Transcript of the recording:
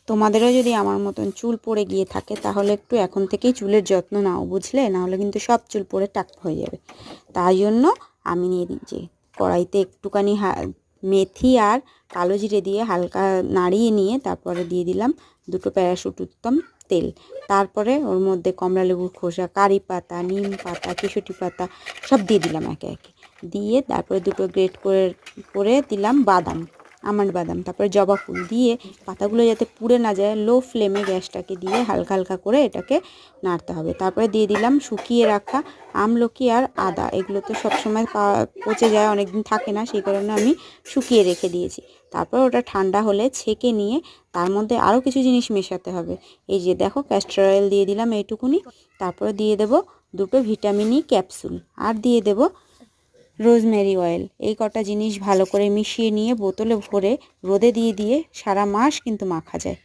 তোমাদেরও যদি আমার মতন চুল পড়ে গিয়ে থাকে তাহলে একটু এখন থেকেই চুলের যত্ন নাও, বুঝলে? নাহলে কিন্তু সব চুল পড়ে টাক হয়ে যাবে। তাই জন্য আমি নিয়ে দিচ্ছি কড়াইতে একটুখানি মেথি আর কালো জিরে দিয়ে হালকা নাড়িয়ে নিয়ে তারপরে দিয়ে দিলাম দুটো প্যারাশুট উত্তম তেল। তারপরে ওর মধ্যে কমলা লেবুর খোসা, কারি পাতা, নিম পাতা, কেশটি পাতা সব দিয়ে দিলাম একে একে। দিয়ে তারপরে দুটো গ্রেট করে দিলাম বাদাম, আমন্ড বাদাম, তারপরে জবা ফুল দিয়ে পাতাগুলো যাতে পুড়ে না যায় লো ফ্লেমে গ্যাসটাকে দিয়ে হালকা হালকা করে এটাকে নাড়তে হবে। তারপরে দিয়ে দিলাম শুকিয়ে রাখা আমলকি আর আদা। এগুলো তো সবসময় পচে যায়, অনেক দিন থাকে না, সেই কারণে আমি শুকিয়ে রেখে দিয়েছি। তারপর ওটা ঠান্ডা হলে ছেঁকে নিয়ে তার মধ্যে আরও কিছু জিনিস মেশাতে হবে। এই যে দেখো, ক্যাস্টর অয়েল দিয়ে দিলাম এইটুকুনি। তারপরে দিয়ে দেব দুটো ভিটামিন ক্যাপসুল আর দিয়ে দেব রোজমেরি অয়েল। এই কটা জিনিস ভালো করে মিশিয়ে নিয়ে বোতলে ভরে রোদে দিয়ে সারা মাস কিন্তু মাখা যায়।